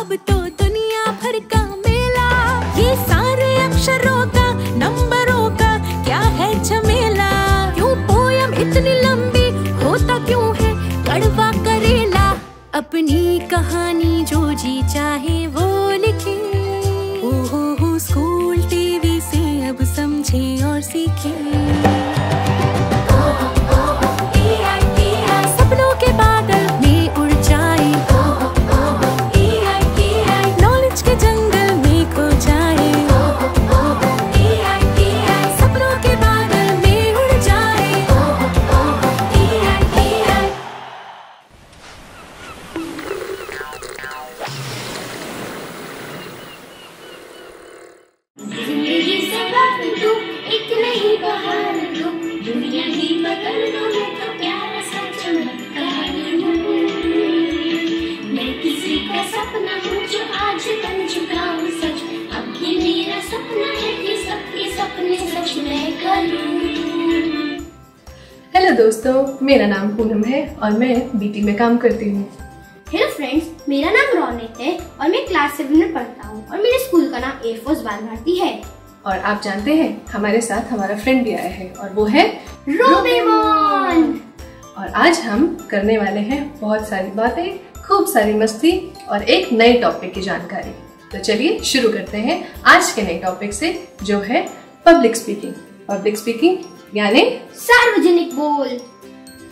अब तो दुनिया भर का मेला, ये सारे अक्षरों का नंबरों का क्या है झमेला। क्यों पोयम इतनी लंबी, होता क्यों है कड़वा करेला। अपनी कहानी जो जी चाहे वो लिखे, ओहो स्कूल टीवी से अब समझे और सीखे। सपनों के बादल में उड़ जाए, नॉलेज के जंगल में खो जाए। सपनों के बादल में उड़ जाए। जिंदगी से बात तू एक नहीं बहार तू, दुनिया ही बदल दो मैं तो प्यारा सा चमत्कार हूँ। मैं किसी का सपना हूँ जो आज बन चुका हूँ सच। अब ये मेरा सपना है कि सबके सपने सच मैं करूँ। हेलो दोस्तों, मेरा नाम पूनम है और मैं बीटी में काम करती हूँ। हेलो फ्रेंड्स, मेरा नाम रौनक है और मैं क्लास 7 में पढ़ता हूँ और मेरे स्कूल का नाम एयरफोर्स बाल भारती है। और आप जानते हैं हमारे साथ हमारा फ्रेंड भी आया है और वो है डोरेमोन। और आज हम करने वाले हैं बहुत सारी बातें, खूब सारी मस्ती और एक नए टॉपिक की जानकारी। तो चलिए शुरू करते हैं आज के नए टॉपिक से, जो है पब्लिक स्पीकिंग। पब्लिक स्पीकिंग यानी सार्वजनिक बोल।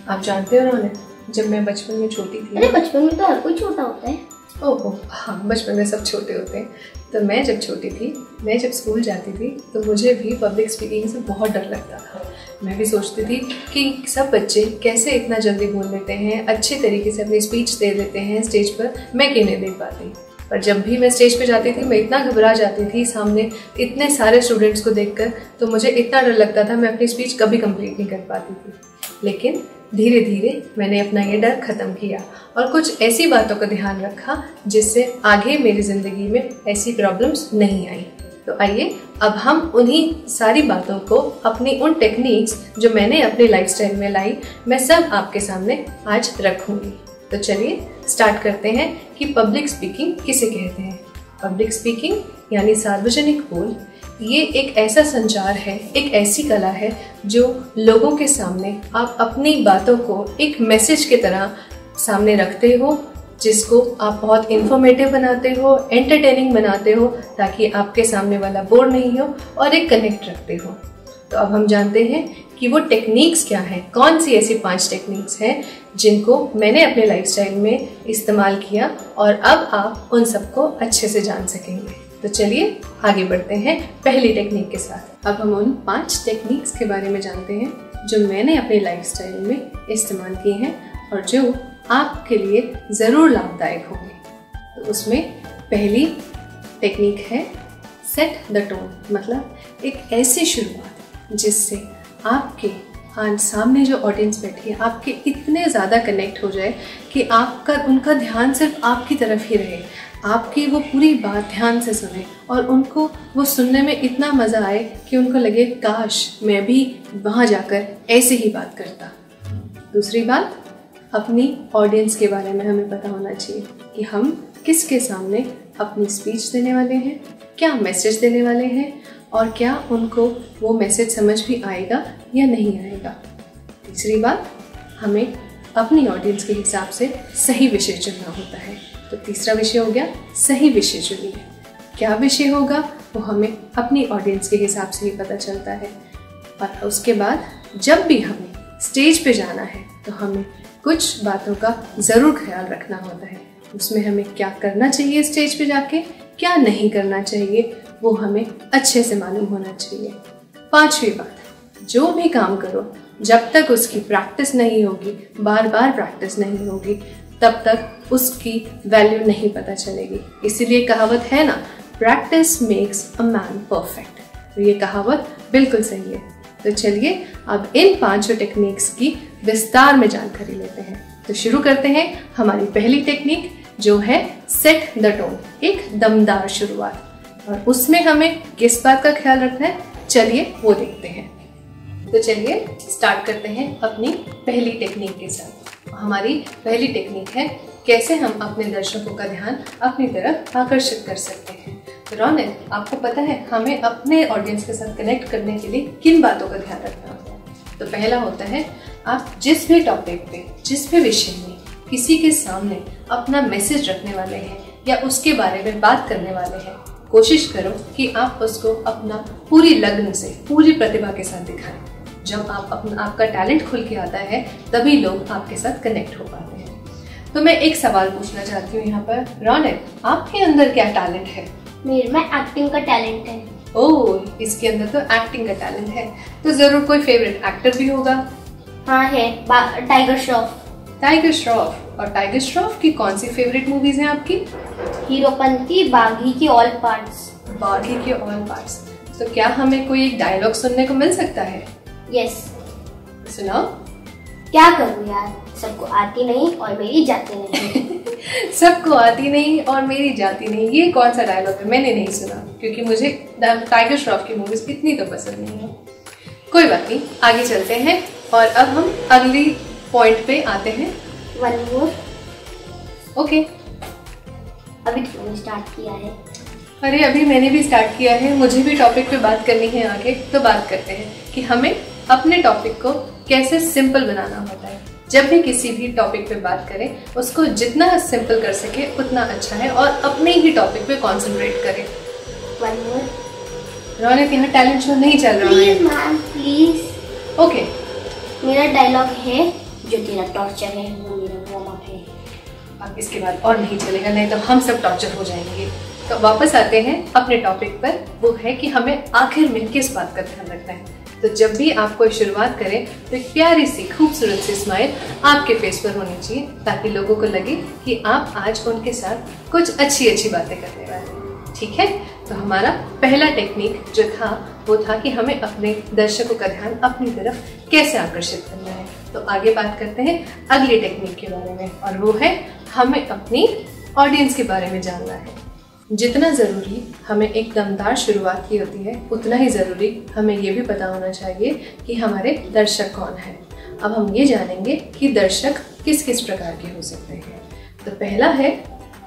आप जानते हो रौनक, जब मैं बचपन में छोटी थी। अरे बचपन में तो हर कोई छोटा होता है। ओहो हाँ, बचपन में सब छोटे होते हैं। तो मैं जब छोटी थी, मैं जब स्कूल जाती थी तो मुझे भी पब्लिक स्पीकिंग से बहुत डर लगता था। मैं भी सोचती थी कि सब बच्चे कैसे इतना जल्दी बोल लेते हैं, अच्छे तरीके से अपनी स्पीच दे देते हैं स्टेज पर, मैं क्यों नहीं दे पाती। पर जब भी मैं स्टेज पे जाती थी मैं इतना घबरा जाती थी सामने इतने सारे स्टूडेंट्स को देखकर, तो मुझे इतना डर लगता था मैं अपनी स्पीच कभी कंप्लीट नहीं कर पाती थी। लेकिन धीरे धीरे मैंने अपना ये डर खत्म किया और कुछ ऐसी बातों का ध्यान रखा जिससे आगे मेरी ज़िंदगी में ऐसी प्रॉब्लम्स नहीं आई। तो आइए अब हम उन्हीं सारी बातों को, अपनी उन टेक्निक्स जो मैंने अपनी लाइफस्टाइल में लाई, मैं सब आपके सामने आज रखूंगी। तो चलिए स्टार्ट करते हैं कि पब्लिक स्पीकिंग किसे कहते हैं। पब्लिक स्पीकिंग यानी सार्वजनिक बोल, ये एक ऐसा संचार है, एक ऐसी कला है जो लोगों के सामने आप अपनी बातों को एक मैसेज की तरह सामने रखते हो, जिसको आप बहुत इंफॉर्मेटिव बनाते हो, एंटरटेनिंग बनाते हो, ताकि आपके सामने वाला बोर नहीं हो और एक कनेक्ट रखते हो। तो अब हम जानते हैं कि वो टेक्निक्स क्या हैं, कौन सी ऐसी 5 टेक्निक्स हैं जिनको मैंने अपने लाइफस्टाइल में इस्तेमाल किया और अब आप उन सबको अच्छे से जान सकेंगे। तो चलिए आगे बढ़ते हैं पहली टेक्निक के साथ। अब हम उन 5 टेक्निक्स के बारे में जानते हैं जो मैंने अपने लाइफस्टाइल में इस्तेमाल की हैं और जो आपके लिए ज़रूर लाभदायक होंगे। तो उसमें पहली टेक्निक है सेट द टोन, मतलब एक ऐसी शुरुआत जिससे आपके सामने जो ऑडियंस बैठी है आपके इतने ज़्यादा कनेक्ट हो जाए कि आपका उनका ध्यान सिर्फ आपकी तरफ ही रहे, आपकी वो पूरी बात ध्यान से सुने और उनको वो सुनने में इतना मज़ा आए कि उनको लगे काश मैं भी वहाँ जाकर ऐसे ही बात करता। दूसरी बात, अपनी ऑडियंस के बारे में हमें पता होना चाहिए कि हम किसके सामने अपनी स्पीच देने वाले हैं, क्या मैसेज देने वाले हैं और क्या उनको वो मैसेज समझ भी आएगा या नहीं आएगा। तीसरी बात, हमें अपनी ऑडियंस के हिसाब से सही विषय चुनना होता है। तो तीसरा विषय हो गया सही विषय चुनिए। क्या विषय होगा वो हमें अपनी ऑडियंस के हिसाब से ही पता चलता है। और उसके बाद जब भी हमें स्टेज पे जाना है तो हमें कुछ बातों का ज़रूर ख्याल रखना होता है। उसमें हमें क्या करना चाहिए स्टेज पे जाके, क्या नहीं करना चाहिए, वो हमें अच्छे से मालूम होना चाहिए। पांचवी बात, जो भी काम करो जब तक उसकी प्रैक्टिस नहीं होगी, बार बार प्रैक्टिस नहीं होगी, तब तक उसकी वैल्यू नहीं पता चलेगी। इसीलिए कहावत है ना, practice makes a man perfect. तो ये कहावत बिल्कुल सही है। तो चलिए अब इन 5 टेक्निक्स की विस्तार में जानकारी लेते हैं। तो शुरू करते हैं हमारी पहली टेक्निक जो है सेट द टोन, एक दमदार शुरुआत। और उसमें हमें किस बात का ख्याल रखना है, चलिए वो देखते हैं। तो चलिए स्टार्ट करते हैं अपनी पहली टेक्निक के साथ। हमारी पहली टेक्निक है कैसे हम अपने दर्शकों का ध्यान अपनी तरफ आकर्षित कर सकते हैं। तो रौनक, आपको पता है हमें अपने ऑडियंस के साथ कनेक्ट करने के लिए किन बातों का ध्यान रखना होता है? तो पहला होता है, आप जिस भी टॉपिक पे, जिस भी विषय में किसी के सामने अपना मैसेज रखने वाले हैं या उसके बारे में बात करने वाले हैं, कोशिश करो कि आप उसको अपना पूरी लगन से, पूरी प्रतिभा के साथ दिखाएं। जब आपका टैलेंट खुल के आता है तभी लोग आपके साथ कनेक्ट हो पाते हैं। तो मैं एक सवाल पूछना चाहती हूँ यहाँ पर, रौनक, आपके अंदर क्या टैलेंट है? मेरे में एक्टिंग का टैलेंट है। ओह, इसके अंदर तो एक्टिंग का टैलेंट है, तो जरूर कोई फेवरेट एक्टर भी होगा। हाँ है, टाइगर श्रॉफ। टाइगर श्रॉफ, और टाइगर श्रॉफ की कौन सी फेवरेट मूवीज हैं आपकी? हीरोपंती, बागी की ऑल पार्ट्स। बागी के ऑल पार्ट्स। तो क्या हमें कोई एक डायलॉग सुनने को मिल सकता है? यस। सुनाओ। क्या करूँ यार, सबको आती नहीं और मेरी जाती नहीं। सबको आती नहीं और मेरी जाती नहीं, ये कौन सा डायलॉग है? मैंने नहीं सुना, क्योंकि मुझे टाइगर श्रॉफ की मूवीज इतनी तो पसंद नहीं है। कोई बात नहीं, आगे चलते हैं और अब हम अगली पॉइंट पे आते हैं। One more. ओके। अभी तुमने स्टार्ट किया है। अरे अभी मैंने भी स्टार्ट किया है, मुझे भी टॉपिक पे बात करनी है आगे। तो बात करते हैं कि हमें अपने टॉपिक को कैसे सिंपल बनाना होता है। जब भी किसी भी टॉपिक पे बात करें, उसको जितना सिंपल कर सके उतना अच्छा है और अपने ही टॉपिक पे कॉन्सेंट्रेट करें। One more. रौनक, यहाँ टैलेंट शो नहीं चल रहा है। Please ma'am, please. ओके। मेरा डायलॉग है, जो तेरा टॉर्चर है वो मेरा वार्म अप है। अब इसके बाद और नहीं चलेगा, नहीं तो हम सब टॉर्चर हो जाएंगे। तो वापस आते हैं अपने टॉपिक पर, वो है कि हमें आखिर में किस बात का ध्यान रखना है। तो जब भी आप कोई शुरुआत करें तो एक प्यारी सी, खूबसूरत सी स्माइल आपके फेस पर होनी चाहिए, ताकि लोगों को लगे कि आप आज उनके साथ कुछ अच्छी अच्छी बातें करने वाले हैं। ठीक है? तो हमारा पहला टेक्निक जो था वो था कि हमें अपने दर्शकों का ध्यान अपनी तरफ कैसे आकर्षित करना है। तो आगे बात करते हैं अगली टेक्निक के बारे में, और वो है हमें अपनी ऑडियंस के बारे में जानना है। जितना ज़रूरी हमें एक दमदार शुरुआत की होती है, उतना ही ज़रूरी हमें ये भी पता होना चाहिए कि हमारे दर्शक कौन है। अब हम ये जानेंगे कि दर्शक किस किस प्रकार के हो सकते हैं। तो पहला है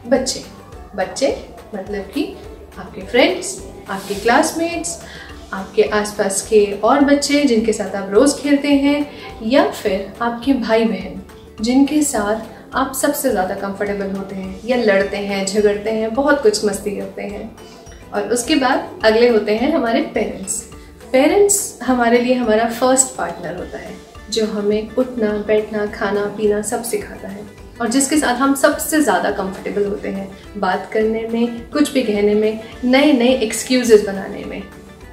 बच्चे। बच्चे मतलब कि आपके फ्रेंड्स, आपके क्लासमेट्स, आपके आसपास के और बच्चे जिनके साथ आप रोज़ खेलते हैं, या फिर आपके भाई बहन जिनके साथ आप सबसे ज़्यादा कंफर्टेबल होते हैं, या लड़ते हैं, झगड़ते हैं, बहुत कुछ मस्ती करते हैं। और उसके बाद अगले होते हैं हमारे पेरेंट्स। पेरेंट्स हमारे लिए हमारा फर्स्ट पार्टनर होता है, जो हमें उठना, बैठना, खाना, पीना सब सिखाता है, और जिसके साथ हम सबसे ज़्यादा कंफर्टेबल होते हैं, बात करने में, कुछ भी कहने में, नए नए एक्सक्यूजेस बनाने में।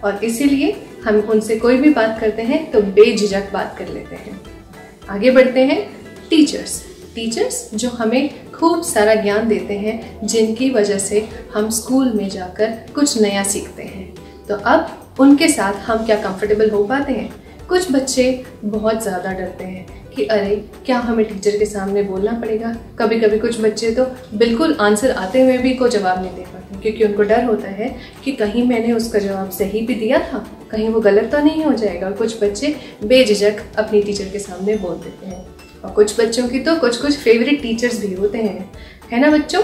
और इसीलिए हम उनसे कोई भी बात करते हैं तो बेझिझक बात कर लेते हैं। आगे बढ़ते हैं टीचर्स। टीचर्स जो हमें खूब सारा ज्ञान देते हैं, जिनकी वजह से हम स्कूल में जाकर कुछ नया सीखते हैं। तो अब उनके साथ हम क्या कंफर्टेबल हो पाते हैं? कुछ बच्चे बहुत ज़्यादा डरते हैं कि अरे क्या हमें टीचर के सामने बोलना पड़ेगा। कभी कभी कुछ बच्चे तो बिल्कुल आंसर आते हुए भी को जवाब नहीं दे पाते, क्योंकि उनको डर होता है कि कहीं मैंने उसका जवाब सही भी दिया था, कहीं वो गलत तो नहीं हो जाएगा। और कुछ बच्चे बेझिझक अपनी टीचर के सामने बोल देते हैं। और कुछ बच्चों की तो कुछ कुछ फेवरेट टीचर्स भी होते हैं, है ना बच्चों?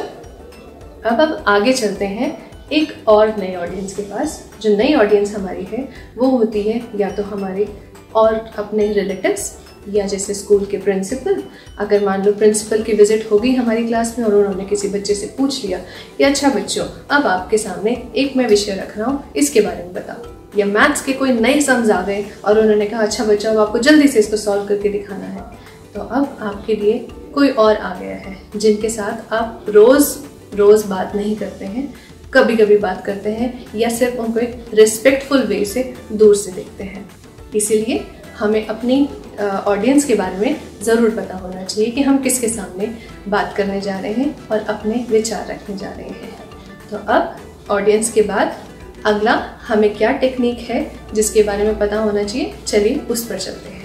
अब आगे चलते हैं एक और नई ऑडियंस के पास। जो नई ऑडियंस हमारी है वो होती है या तो हमारे और अपने रिलेटिव्स, या जैसे स्कूल के प्रिंसिपल। अगर मान लो प्रिंसिपल की विजिट हो गई हमारी क्लास में और उन्होंने किसी बच्चे से पूछ लिया कि अच्छा बच्चों, अब आपके सामने एक मैं विषय रख रहा हूँ, इसके बारे में बताओ। या मैथ्स के कोई नए सम्स आ गए और उन्होंने कहा अच्छा बच्चों, अब आपको जल्दी से इसको सॉल्व करके दिखाना है। तो अब आपके लिए कोई और आ गया है जिनके साथ आप रोज़ बात नहीं करते हैं, कभी कभी बात करते हैं, या सिर्फ उनको एक रिस्पेक्टफुल वे से दूर से देखते हैं। इसीलिए हमें अपनी ऑडियंस के बारे में ज़रूर पता होना चाहिए कि हम किसके सामने बात करने जा रहे हैं और अपने विचार रखने जा रहे हैं। तो अब ऑडियंस के बाद अगला हमें क्या टेक्निक है जिसके बारे में पता होना चाहिए, चलिए उस पर चलते हैं।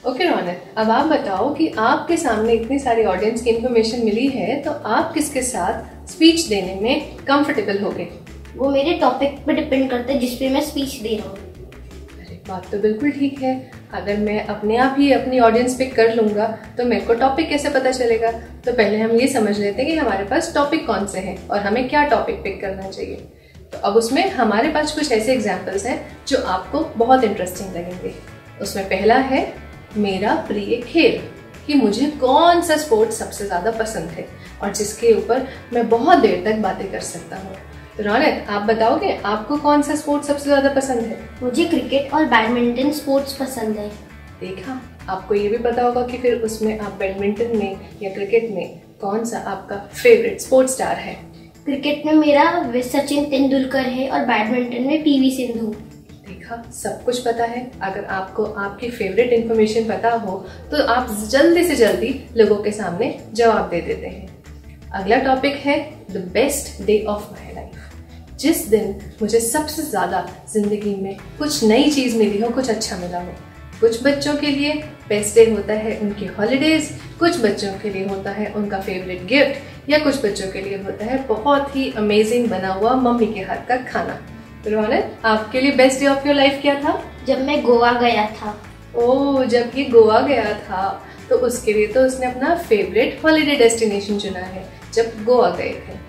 ओके रौनक, अब आप बताओ कि आपके सामने इतनी सारी ऑडियंस की इन्फॉर्मेशन मिली है, तो आप किसके साथ स्पीच देने में कंफर्टेबल होगे? वो मेरे टॉपिक पे डिपेंड करता है जिस पे मैं स्पीच दे रहा हूँ। अरे बात तो बिल्कुल ठीक है। अगर मैं अपने आप ही अपनी ऑडियंस पिक कर लूंगा तो मेरे को टॉपिक कैसे पता चलेगा? तो पहले हम ये समझ लेते हैं कि हमारे पास टॉपिक कौन से हैं और हमें क्या टॉपिक पिक करना चाहिए। तो अब उसमें हमारे पास कुछ ऐसे एग्जाम्पल्स हैं जो आपको बहुत इंटरेस्टिंग लगेंगे। उसमें पहला है मेरा प्रिय खेल, कि मुझे कौन सा स्पोर्ट सबसे ज़्यादा पसंद है और जिसके ऊपर मैं बहुत देर तक बातें कर सकता हूँ। तो रौनक, आप बताओगे आपको कौन सा स्पोर्ट सबसे ज़्यादा पसंद है? मुझे क्रिकेट और बैडमिंटन स्पोर्ट्स पसंद है। देखा, आपको ये भी पता होगा कि फिर उसमें आप बैडमिंटन में या क्रिकेट में कौन सा आपका फेवरेट स्पोर्ट्स स्टार है? क्रिकेट में मेरा सचिन तेंदुलकर है और बैडमिंटन में पीवी सिंधु। देखा, सब कुछ पता है। अगर आपको आपकी फेवरेट इंफॉर्मेशन पता हो तो आप जल्दी से जल्दी लोगों के सामने जवाब दे देते हैं। अगला टॉपिक है the best day of my life, जिस दिन मुझे सबसे ज्यादा जिंदगी में कुछ नई चीज मिली हो, कुछ अच्छा मिला हो। कुछ बच्चों के लिए बेस्ट डे होता है उनकी हॉलीडेज, कुछ बच्चों के लिए होता है उनका फेवरेट गिफ्ट, या कुछ बच्चों के लिए होता है बहुत ही अमेजिंग बना हुआ मम्मी के हाथ का खाना। रौनक, आपके लिए best day of your life क्या था? जब मैं गोवा गया था। ओह, जब ये गोवा गया था तो उसके लिए तो उसने अपना फेवरेट हॉलीडे डेस्टिनेशन चुना है जब गोवा गए थे।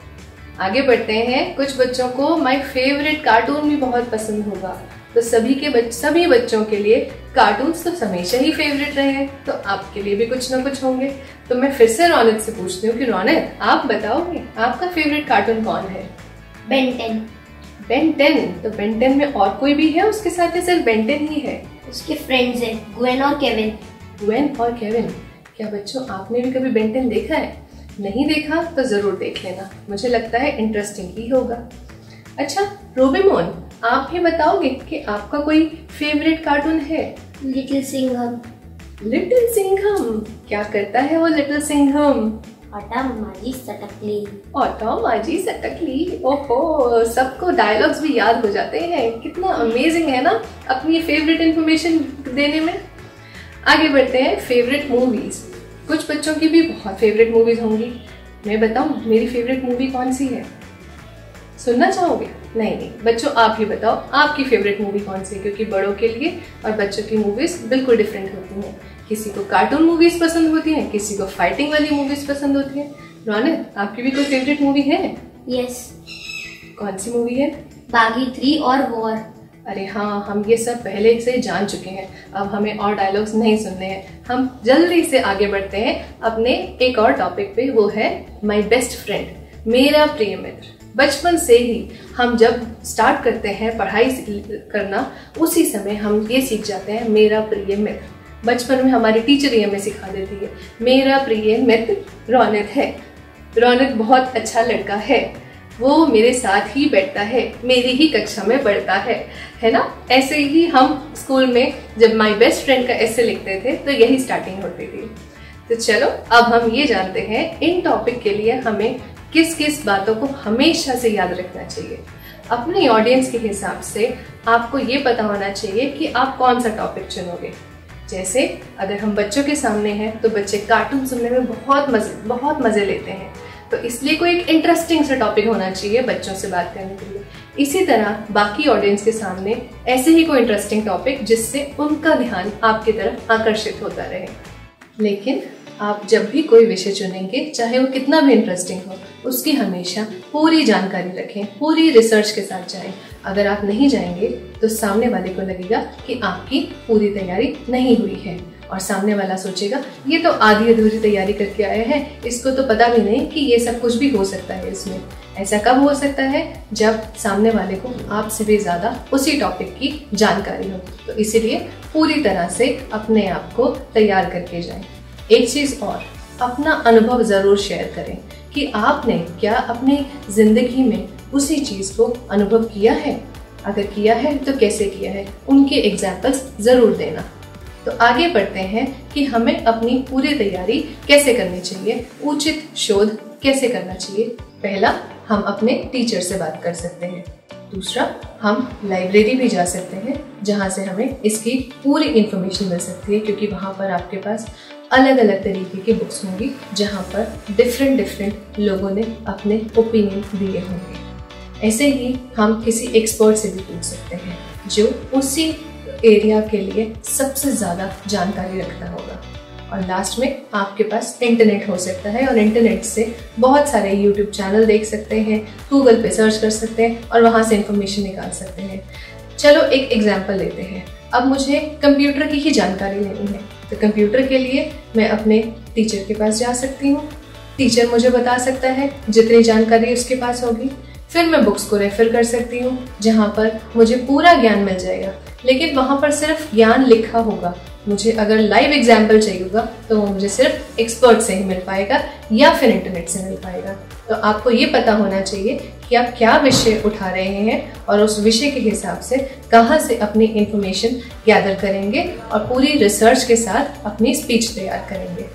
आगे बढ़ते हैं। कुछ बच्चों को माय फेवरेट कार्टून भी बहुत पसंद होगा। तो सभी बच्चों के लिए कार्टून्स तो हमेशा ही फेवरेट रहे हैं, तो आपके लिए भी कुछ ना कुछ होंगे। तो मैं फिर से रौनक से पूछती हूँ कि रौनक, आप बताओगे आपका फेवरेट कार्टून कौन है? बेन 10। बेन 10। तो बेन 10 में और कोई भी है उसके साथ, या सिर्फ बेन 10 ही है? उसके फ्रेंड्स हैं ग्वेन और केविन। ग्वेन और केविन। क्या बच्चों आपने भी कभी बेन 10 देखा है? नहीं देखा तो जरूर देख लेना, मुझे लगता है इंटरेस्टिंग ही होगा। अच्छा रोबीमोन, आप ही बताओगे कि आपका कोई फेवरेट कार्टून है? लिटिल सिंघम। लिटिल सिंघम, क्या करता है वो लिटिल सिंघम? आटा माजी सटकली। आटा माजी सटकली। ओहो, सबको डायलॉग्स भी याद हो जाते हैं। कितना अमेजिंग है ना अपनी फेवरेट इंफॉर्मेशन देने में। आगे बढ़ते हैं फेवरेट मूवीज। कुछ बच्चों की भी बहुत फेवरेट मूवीज होंगी। मैं बताऊं मेरी फेवरेट मूवी कौन सी है? सुनना चाहोगे? नहीं, बच्चों आप ही बताओ आपकी फेवरेट मूवी कौन सी है, क्योंकि बड़ों के लिए और बच्चों की मूवीज बिल्कुल डिफरेंट होती हैं। किसी को कार्टून मूवीज पसंद होती हैं, किसी को फाइटिंग वाली मूवीज पसंद होती हैं। रौनक, आपकी भी कोई फेवरेट मूवी है? यस। कौन सी मूवी है? बागी 3 और वॉर। अरे हाँ, हम ये सब पहले से जान चुके हैं, अब हमें और डायलॉग्स नहीं सुनने हैं। हम जल्दी से आगे बढ़ते हैं अपने एक और टॉपिक पे, वो है माय बेस्ट फ्रेंड, मेरा प्रिय मित्र। बचपन से ही हम जब स्टार्ट करते हैं पढ़ाई करना, उसी समय हम ये सीख जाते हैं मेरा प्रिय मित्र। बचपन में हमारी टीचर ये हमें सिखा देती है, मेरा प्रिय मित्र रौनक है। रौनक बहुत अच्छा लड़का है, वो मेरे साथ ही बैठता है, मेरी ही कक्षा में पढ़ता है ना? ऐसे ही हम स्कूल में जब माय बेस्ट फ्रेंड का ऐसे लिखते थे तो यही स्टार्टिंग होती थी। तो चलो अब हम ये जानते हैं इन टॉपिक के लिए हमें किस किस बातों को हमेशा से याद रखना चाहिए। अपनी ऑडियंस के हिसाब से आपको ये पता होना चाहिए कि आप कौन सा टॉपिक चुनोगे। जैसे अगर हम बच्चों के सामने हैं तो बच्चे कार्टून सुनने में बहुत मजे लेते हैं, तो इसलिए कोई एक इंटरेस्टिंग सा टॉपिक होना चाहिए बच्चों से बात करने के लिए। इसी तरह बाकी ऑडियंस के सामने ऐसे ही कोई इंटरेस्टिंग टॉपिक जिससे उनका ध्यान आपकी तरफ आकर्षित होता रहे। लेकिन आप जब भी कोई विषय चुनेंगे, चाहे वो कितना भी इंटरेस्टिंग हो, उसकी हमेशा पूरी जानकारी रखें, पूरी रिसर्च के साथ जाएं। अगर आप नहीं जाएंगे तो सामने वाले को लगेगा कि आपकी पूरी तैयारी नहीं हुई है, और सामने वाला सोचेगा ये तो आधी अधूरी तैयारी करके आए हैं, इसको तो पता भी नहीं कि ये सब कुछ भी हो सकता है इसमें। ऐसा कब हो सकता है? जब सामने वाले को आपसे भी ज्यादा उसी टॉपिक की जानकारी हो। तो इसीलिए पूरी तरह से अपने आप को तैयार करके जाएं। एक चीज और, अपना अनुभव जरूर शेयर करें कि आपने क्या अपनी जिंदगी में उसी चीज को अनुभव किया है। अगर किया है तो कैसे किया है, उनके एग्जाम्पल्स जरूर देना। तो आगे बढ़ते हैं कि हमें अपनी पूरी तैयारी कैसे करनी चाहिए, उचित शोध कैसे करना चाहिए। पहला, हम अपने टीचर से बात कर सकते हैं। दूसरा, हम लाइब्रेरी भी जा सकते हैं जहाँ से हमें इसकी पूरी इंफॉर्मेशन मिल सकती है, क्योंकि वहाँ पर आपके पास अलग अलग तरीके की बुक्स होंगी जहाँ पर डिफरेंट लोगों ने अपने ओपिनियन दिए होंगे। ऐसे ही हम किसी एक्सपर्ट से भी पूछ सकते हैं जो उसी एरिया के लिए सबसे ज़्यादा जानकारी रखता होगा। और लास्ट में आपके पास इंटरनेट हो सकता है और इंटरनेट से बहुत सारे यूट्यूब चैनल देख सकते हैं, गूगल पे सर्च कर सकते हैं और वहाँ से इंफॉर्मेशन निकाल सकते हैं। चलो एक एग्जाम्पल लेते हैं। अब मुझे कंप्यूटर की ही जानकारी लेनी है, तो कंप्यूटर के लिए मैं अपने टीचर के पास जा सकती हूँ। टीचर मुझे बता सकता है जितनी जानकारी उसके पास होगी। फिर मैं बुक्स को रेफर कर सकती हूँ जहाँ पर मुझे पूरा ज्ञान मिल जाएगा, लेकिन वहाँ पर सिर्फ ज्ञान लिखा होगा। मुझे अगर लाइव एग्जाम्पल चाहिए होगा तो वो मुझे सिर्फ एक्सपर्ट से ही मिल पाएगा या फिर इंटरनेट से मिल पाएगा। तो आपको ये पता होना चाहिए कि आप क्या विषय उठा रहे हैं और उस विषय के हिसाब से कहाँ से अपनी इंफॉर्मेशन गैदर करेंगे और पूरी रिसर्च के साथ अपनी स्पीच तैयार करेंगे।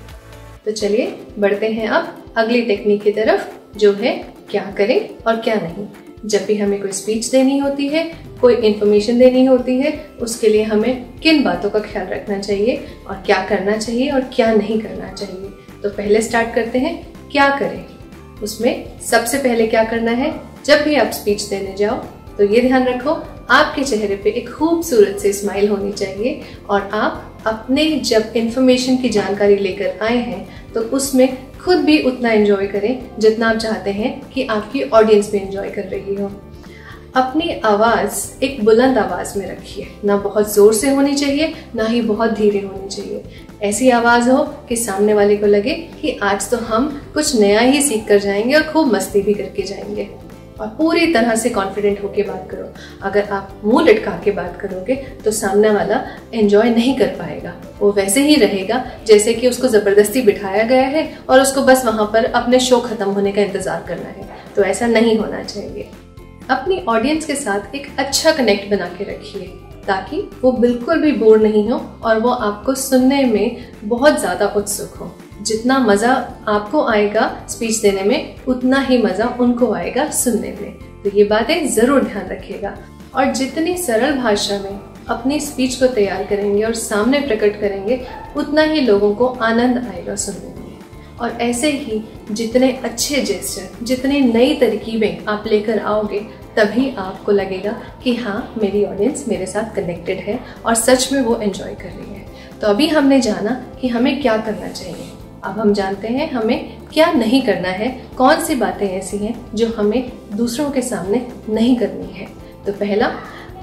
तो चलिए बढ़ते हैं अब अगली टेक्निक की तरफ, जो है क्या करें और क्या नहीं। जब भी हमें कोई स्पीच देनी होती है, कोई इन्फॉर्मेशन देनी होती है, उसके लिए हमें किन बातों का ख्याल रखना चाहिए और क्या करना चाहिए और क्या नहीं करना चाहिए। तो पहले स्टार्ट करते हैं क्या करें। उसमें सबसे पहले क्या करना है, जब भी आप स्पीच देने जाओ तो ये ध्यान रखो आपके चेहरे पे एक खूबसूरत सी स्माइल होनी चाहिए और आप अपने जब इन्फॉर्मेशन की जानकारी लेकर आए हैं तो उसमें खुद भी उतना एंजॉय करें जितना आप चाहते हैं कि आपकी ऑडियंस भी एंजॉय कर रही हो। अपनी आवाज़ एक बुलंद आवाज़ में रखिए, ना बहुत ज़ोर से होनी चाहिए ना ही बहुत धीरे होनी चाहिए। ऐसी आवाज़ हो कि सामने वाले को लगे कि आज तो हम कुछ नया ही सीख कर जाएंगे और खूब मस्ती भी करके जाएंगे। और पूरी तरह से कॉन्फिडेंट होके बात करो। अगर आप मुंह लटका के बात करोगे तो सामने वाला एंजॉय नहीं कर पाएगा, वो वैसे ही रहेगा जैसे कि उसको ज़बरदस्ती बिठाया गया है और उसको बस वहाँ पर अपने शो खत्म होने का इंतज़ार करना है। तो ऐसा नहीं होना चाहिए। अपनी ऑडियंस के साथ एक अच्छा कनेक्ट बना के रखिए ताकि वो बिल्कुल भी बोर नहीं हो और वो आपको सुनने में बहुत ज़्यादा उत्सुक हो। जितना मज़ा आपको आएगा स्पीच देने में, उतना ही मज़ा उनको आएगा सुनने में। तो ये बातें ज़रूर ध्यान रखिएगा। और जितनी सरल भाषा में अपनी स्पीच को तैयार करेंगे और सामने प्रकट करेंगे, उतना ही लोगों को आनंद आएगा सुनने में। और ऐसे ही जितने अच्छे जेस्चर, जितनी नई तरकीबें आप लेकर आओगे, तभी आपको लगेगा कि हाँ, मेरी ऑडियंस मेरे साथ कनेक्टेड है और सच में वो एंजॉय कर रही है। तो अभी हमने जाना कि हमें क्या करना चाहिए। अब हम जानते हैं हमें क्या नहीं करना है, कौन सी बातें ऐसी हैं जो हमें दूसरों के सामने नहीं करनी है। तो पहला,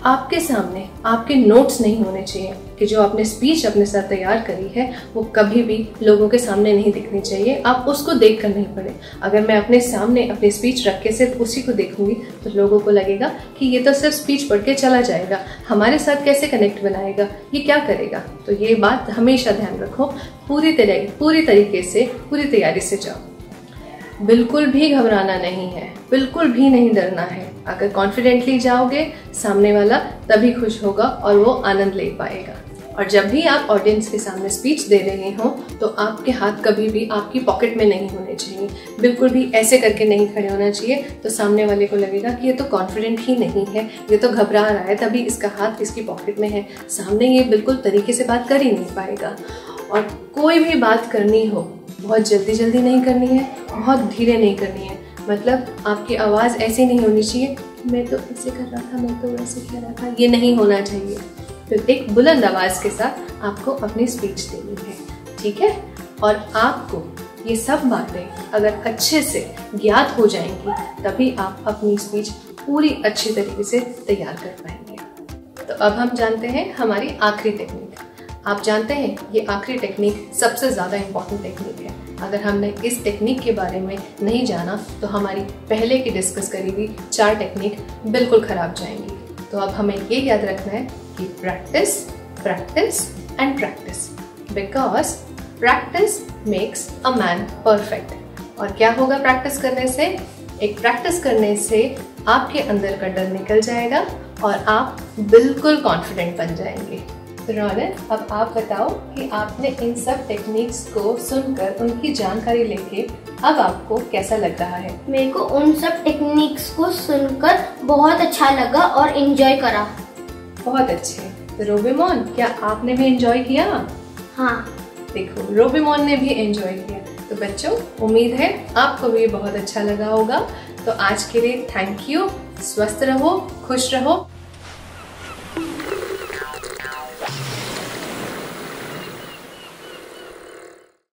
आपके सामने आपके नोट्स नहीं होने चाहिए कि जो आपने स्पीच अपने साथ तैयार करी है वो कभी भी लोगों के सामने नहीं दिखनी चाहिए। आप उसको देख कर नहीं पढ़े। अगर मैं अपने सामने अपनी स्पीच रख के सिर्फ उसी को देखूंगी तो लोगों को लगेगा कि ये तो सिर्फ स्पीच पढ़ के चला जाएगा, हमारे साथ कैसे कनेक्ट बनाएगा, ये क्या करेगा। तो ये बात हमेशा ध्यान रखो। पूरी तरीके से पूरी तैयारी से जाओ। बिल्कुल भी घबराना नहीं है, बिल्कुल भी नहीं डरना है। अगर कॉन्फिडेंटली जाओगे, सामने वाला तभी खुश होगा और वो आनंद ले पाएगा। और जब भी आप ऑडियंस के सामने स्पीच दे रहे हो तो आपके हाथ कभी भी आपकी पॉकेट में नहीं होने चाहिए। बिल्कुल भी ऐसे करके नहीं खड़े होना चाहिए, तो सामने वाले को लगेगा कि ये तो कॉन्फिडेंट ही नहीं है, ये तो घबरा रहा है, तभी इसका हाथ इसकी पॉकेट में है। सामने ये बिल्कुल तरीके से बात कर ही नहीं पाएगा। और कोई भी बात करनी हो, बहुत जल्दी नहीं करनी है, बहुत धीरे नहीं करनी है। मतलब आपकी आवाज़ ऐसी नहीं होनी चाहिए, मैं तो ऐसे कर रहा था, मैं तो वैसे कह रहा था, ये नहीं होना चाहिए। फिर एक बुलंद आवाज़ के साथ आपको अपनी स्पीच देनी है, ठीक है। और आपको ये सब बातें अगर अच्छे से ज्ञात हो जाएंगी तभी आप अपनी स्पीच पूरी अच्छी तरीके से तैयार कर पाएंगे। तो अब हम जानते हैं हमारी आखिरी टेक्निक। आप जानते हैं ये आखिरी टेक्निक सबसे ज़्यादा इम्पॉर्टेंट टेक्निक है। अगर हमने इस टेक्निक के बारे में नहीं जाना तो हमारी पहले की डिस्कस करी हुई 4 टेक्निक बिल्कुल ख़राब जाएंगी। तो अब हमें ये याद रखना है कि practice, practice and practice, because practice makes a man perfect. और क्या होगा प्रैक्टिस करने से? एक प्रैक्टिस करने से आपके अंदर का डर निकल जाएगा और आप बिल्कुल कॉन्फिडेंट बन जाएंगे। रौनक, अब आप बताओ कि आपने इन सब टेक्निक्स को सुनकर, उनकी जानकारी लेके अब आपको कैसा लग रहा है? मेरे को उन सब टेक्निक्स को सुनकर बहुत अच्छा लगा और एंजॉय करा। बहुत अच्छे। तो रोबीमोन, क्या आपने भी एंजॉय किया? हाँ, देखो रोबीमोन ने भी एंजॉय किया। तो बच्चों, उम्मीद है आपको भी बहुत अच्छा लगा होगा। तो आज के लिए थैंक यू। स्वस्थ रहो, खुश रहो।